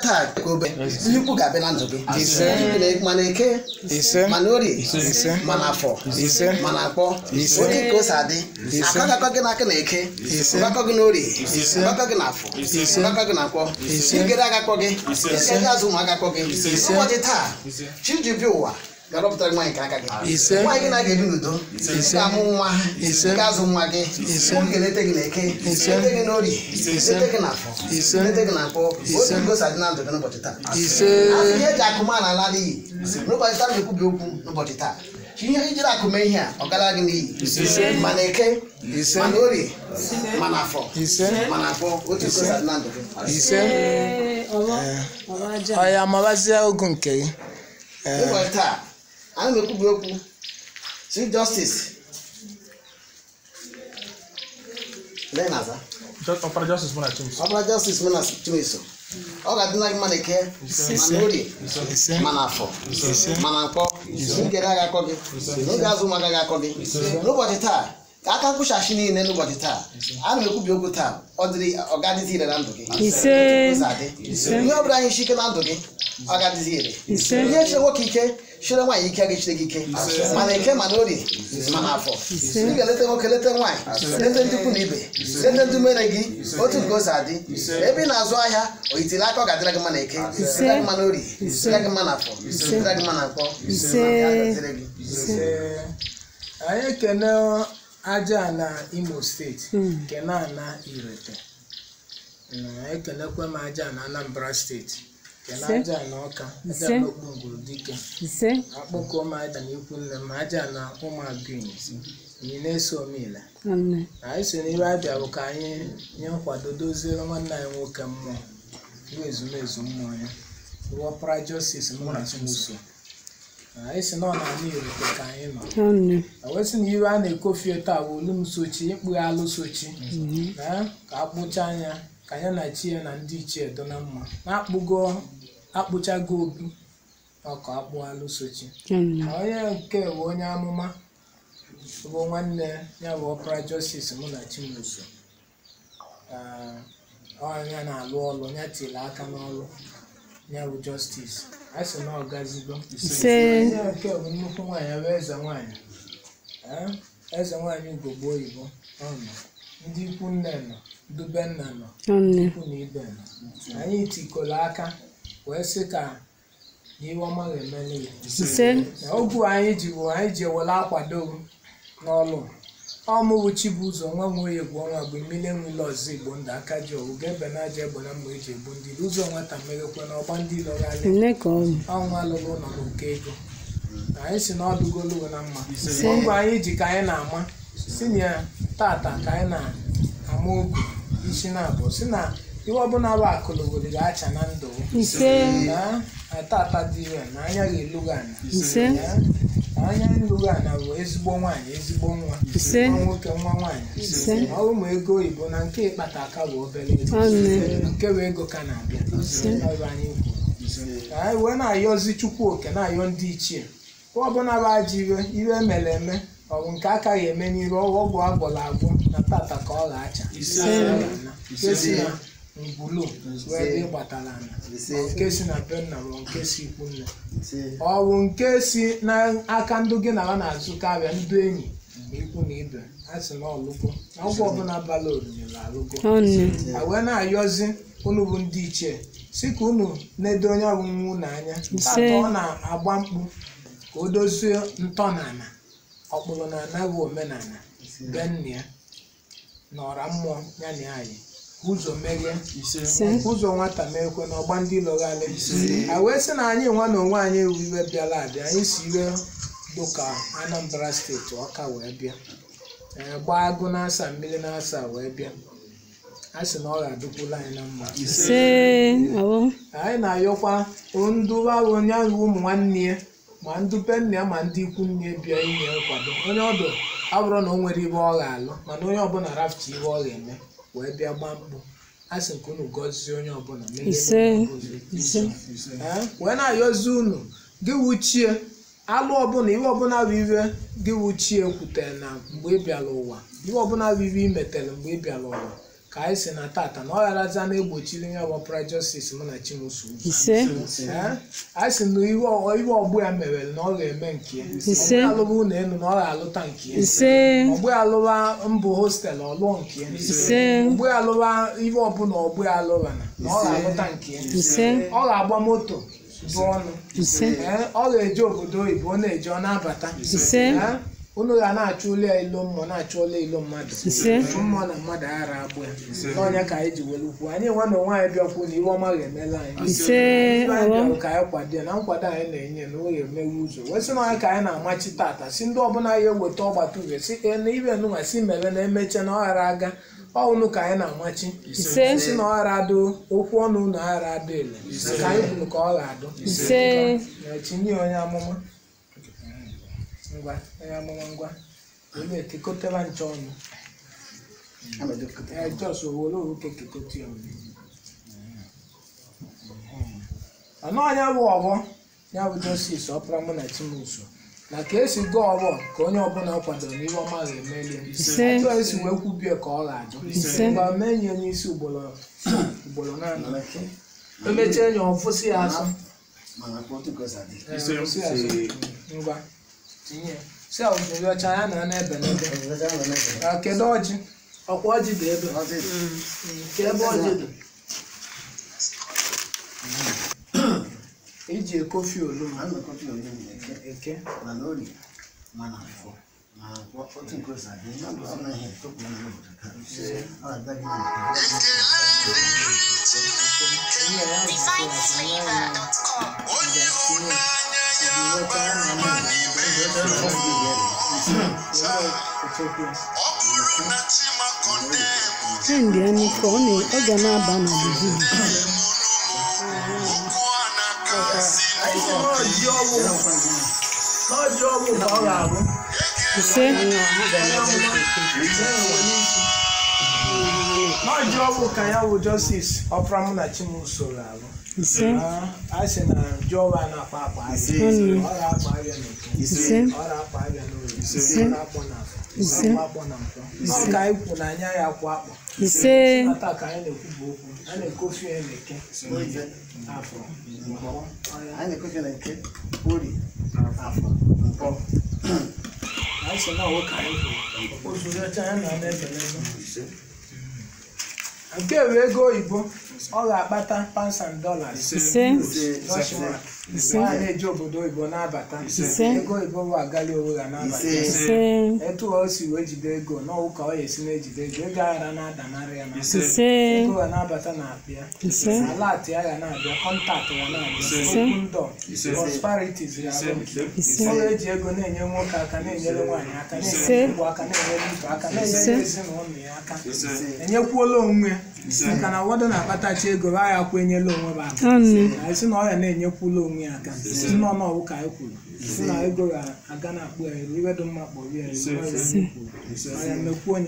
taa kobe nnukwu ga-abịa na ndụ gị mana eke mana orie mana afọ mana akpọ oke ka o si adị akakọ gị n'aka na eke akakọ gị n'orie akakọ gị n'afọ akakọ gị n'akpọ igere agakọ gị ege azụ ụmụ agakọ gị ụbọchị taa chiji bi ụwa ga-arọpụtara nwaanyị ka aka gị nwaanyị gị na-aga ebi n'udo ga-amụ nwa ga-azụ nwa gị oge ga-elete gị n'eke lete gị n'orie lete gị n'afọ lete gị n'akpọ otu ngosi adị na ndụ gị n'ụbọchị taa ihe eji akụma n'ala n'iyi n'ụbọchị taa na-ekwubi okwu n'ụbọchị taa ihe ijiri akụme ihe a ọ gara gị n'iyi mana eke mana orie mana afọ mana akpọ otu ngosi adị na ndụ gị ọya mabazie ogu nke gị n'ụbọchị taa ana m ekwubi okwu Chief Justice Ọbara Justice Muna Chimeso ọ ga-adịla gị mana eke mana orie mana afọ mana mkpọ ngere agakọ gị n'oge azụ ụmụaka ga-akọ gị n'ụbọchị taa ka aka nkwụchachi niile n'ụbọchị taa ana m ekwubi okwu taa ọ ga-adịzi ire na ndụ gị ihe ọ bụla anyị isi ike na ndụ gị ọ ga-adịzi ire ihe chere nwoke ike chere nwaanyị ike ga-echire gị ike mana eke mana orie mana afọ ị ga-eleta nwoke leta nwaanyị leta ndị ikwu na ibe leta ndị mere gị otu nke o si adị ebe ị na-azụ ahịa o yitere aka ọ ga-adịra gị mana eke dịra gị mana orie dịra gị mana afọ dịra gị mana mkpọ anyị ekene aja na Imo steeti kene ana Irete ekenekwe m aja na Anambra steeti kene aja na Ọka aja na Okpunguru dike akpọkọ m aja na ikwu nne m aja na ụmụagụnyi anyị na-eso omile anyị so n'ibe abịa bụ ka anyị nye nkwado doziere nwanne anyị nwoke mmụọ bụ ezumezu mmụọ ya bụ Ọbara Justice Muna Chimeso anyị si na ọ na-ana Irete ka anyị nọ wesị na iwe a na-ekofie taa bụ olu m sochi ikpughe alụ sochi ka akpụcha anya ka ya na chi ya na ndị ichie do na mma akpụchago obi ọka akpụ alụ sochi onye nke bụ onye amụma bụ nwanne ya bụ Ọbara Justice Muna Chimeso ọnya na-alụ ọlụ ya tiri aka n'ọlụ ya bụ Justice a sị na ọ gazigo nke bụ nnukwu nwaanyị bụ eze nwaanyị Igbo oyibo ọnọ ndị ikwu nne nọ dube nna nọ ikwu na ibe nọ anyị tikọrọ aka wee sị ka n'ihe ọma ga-emeli ya ogu anyị ji ewere akwado n'ọlụ ọmụwụ Chibụzọ nwa nwoye bụ ọnwa bụ mmiri enwele ọzọ Igbo ndụ aka ji ọwụ ga-ebe na aja egbo na mma eji egbu ndị ụzọ nwata merekwe na ọgba ndị lọgharị ọnwa lụrụ ụlọ n'oke ego anyị si na ọdụgolo na mma ngwa anyị ji ka anyị na-ama si na tata ka anyị na-ama ogu isi na-abụ si na ihe ọbụla bụ akụlụgoro ga-acha na ndụ tata dị ire na anya ga-elugo anya nlugo ana bụ ezigbo nwaanyị ezigbo nwa nwoke nwa nwaanyị ọ bụ ma ego oyibo na nke ịkpata aka bụ obere nke bụ ego ka na-abịa anyị kwuru anyị wee na-ayọzi Chukwu oke na-ayọ ndị ichie ọbụla bụ aja iwe mere eme ọ bụ nke aka ya eme n'iru ọgwụ agwọrọ agwọ na tata ka ọ ga-acha esi na ngwulu wee dị gbatara ana nke si na be nna ma nke si ikwu nne ọ bụ nke si n'aka ndị gị na ha na-azụ karịa ndị enyi na ikwu na ibe a sị na ọlụgo na ọgwụ ọbụla bala oriri alụgo a wee na-ayọzi unu bụ ndị ichie si ka unu na-edo onye bụ nwu n'anya tata ọ na-agba mkpu ka o dozie ntọnala ọkpụrụ na anaghị omenala be nna ya na ọra mmụọ ya na anyị ụzọ meghe ụzọ nwata meekwe na ọgba ndị lọgharị a wee sị na anyị nwa na onwe anyị ewu iwe bịala abịa anyị si iwe dụka Anambra steeti Ọka wee bịa gbaa agụ na-asa mmiri na-asa wee bịa a sị na ọ ga-adụkwula anyị na mma anyị na-ayọkwa ndụba onye ahụ ụmụ nwanne ya ma ndị be nna ya ma ndị ikwu nne bịa inye nkwado onye ọdụ abụrụ na o nwere ibe ọ ga-alụ mana onye ọbụla rapụta ibe ọ ga-eme wee bịa gbaa mkpụ a sị nke unu gọzie onye ọbụla wee na-ayọzi unu gị wuchie alụ ọbụla iwe ọbụla bụ iwe gị wuchie kwutere na mgbe ị bịara ụwa iwe ọbụla bụ iwe imetere mgbe ị bịara ụwa ka anyị si na tata na ọ gharaza na-egbochiri ya bụ prejudice mụ na Chimuso anyị si na ihe ọgbụ ya merere na ọ ga-eme nke ya alụba ụlọ elu na ọ ga-alụta nke ya ọgbụ ya alụba mbụ hostel ọlụọ nke ya ọgbụ ya alụba ihe ọbụla ọgbụ ya alụba na ọ ga-alụta nke ya ọ ga-agba moto bụ ọnụ ọ ga-eje obodo oyibo ọ na-eje ọ na-abata unu ga na-achụ ụlọ ilo mmụọ na-achụ ụlọ ilo mmadụ mmụọ na mmadụ aghara agbụ ya n'ọnya ka anyị ji were ukwu anyị nwa na onwe anyị bịakwu na iwe ọma ga-emela anyị bịarụ ka anyị kwado ya na nkwado anyị na-enye na ọ ga-emewe ụzọ wee sị na ọnya ka anyị na-amachi tata si ndị ọbụla ya eweta ọgbata ube si na ibe nụnwa si mere na emecha na ọ ghara aga ọnụ ka anyị na-amachi si na ọ ghara adụ okwu ọnụ na aghara adụ ele ka anyị kwuru ka ọ ga-adụ tinye onye amụma ngwa ngwa onye ekekọtara nche ọnụ jos owere oke kekọta ya ọnụ anya bụ ọgbọ ya bụ Justice ọpara mụ na Chimuso na ka esi gụọ ọgbọ ka onye ọbụla kwadoro n'ihe ọma ga-emeli atụ esi wee kwubie ka ọ ga-ajụ mgbe menye onye isi ugboro naanị emechie enyi ọfụsị ya asụ ngwa tinye si ojiri ọcha ya na n'ebe n'ebe kedu ọjị ọkwa ọjị dị ebe nke ebe ọjị dị iji ekofi oluma eke ndị aniko ọ ga na-aba na bibi n'ọjị ọgwụ ka ya bụ Justice ọpara mụ na Chimuso ga-abụ a sị na jọba na-akpa akpa ọ ga-akpa abịa n'oke ọ ga-akpa abịa n'oge ọ ga-akpọ n'afọ akpọ na mkpọ ọ ka anyị kwu na anya ya kwụ akpọ ata ka anyị na-ekwu bụ okwu a na-ekofi ya n'eke afọ anyị sị na ọwụ ka anyị kwuru ozuru ọcha ya na n'ebe nke bụ ego oyibo ọ ga-akpata pounds and dollars a na-eji obodo oyibo na-abata ego oyibo bụ agali owe ga na-abata etu o si wee jide ego n'ọwụ ka ọ ga-esi na-ejide ego ego aghara na-adanarị ya na ego ga na-abata na akpịa alat ya ga na-abịa kọntaktị ga na-abịa okwu ndọ prosperities ga ọ ga-eji ego na-enye nwoke aka na-enyere nwaanyị aka na-enyere igbo aka na-enyere ibe aka na-enyere ezinụlọ ya aka enyekwuola onwe maka na ụfọdụ na-akpatachi ego ba ya kwenyela onwe bụ aka anyị sị na ọ ya na-enyekwula onwe ya aka si nọ n'ọwụ ka anyị kwuru si na ego ga-aga na-akpụ ya elu iwe dị mma kpọrọ ya ya mekwu onye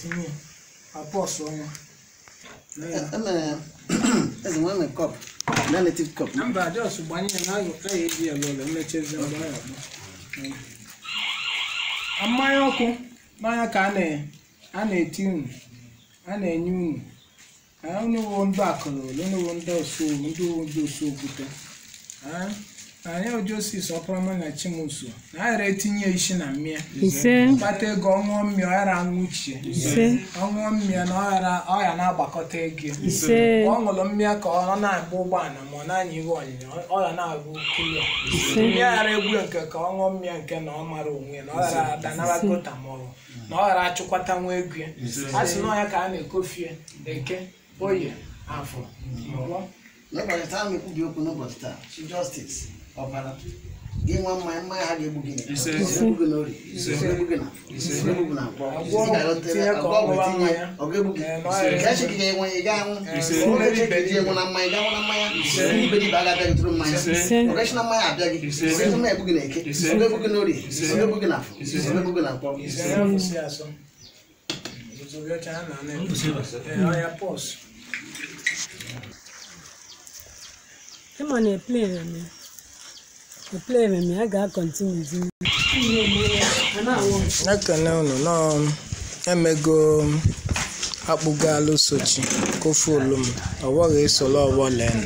tinye apọsụ ọnwa as one cup, relative cup. Number just one year now, you pay it here, let's check the money. A myoko, Maya cane, and a tune, and a new. I only want back, only one does so, we do so good. I know Justice ọpara mụ na Chimuso na tinye isi na mmịa kpata ego ọṅụọ mmịa ọ ghara aṅụ uche ọṅụọ mmịa na ọ ya na-agbakọta ego ọ ṅụrụ mmịa ka ọ na-agba ụgbọala ma ọ na-anya ihe onyinye ọ ya na-agụ kilo mmịa ghara egwu nke ka ọ ṅụọ mmịa nke na ọ mara onwe ya na ọ ghara adanara gota maọbụ na ọ ghara achụkwata nwa ego ya a sị na ọ ya ka a na-ekofie eke oye afọ n'ụbọchị taa na-ekwubi okwu n'ụbọchị taa chi Justice ọbara gị nwa mmanya ha ga-egbu gị egbu gị n'ori egbu gị na akpọ ọ ga-egbu gị ka echi gị ga-enwe ị ga-anwụ ogechi ka eji enwe na mmanya ga-anwụ na mmanya ibe dị ba ga-abịa gị tụrụ mmanya ogechi na mmanya abịa gị ogechi na egbu gị na eke ọ ga-egbu gị n'ori ọ ga-egbu gị na afọ ọ ga-egbu gị na akpọ ịma na eplere m ya ga-akọntinu di ekene unu nọ emego akpụgalụ sochi kofu olum ọwọghị esolo ọwọ len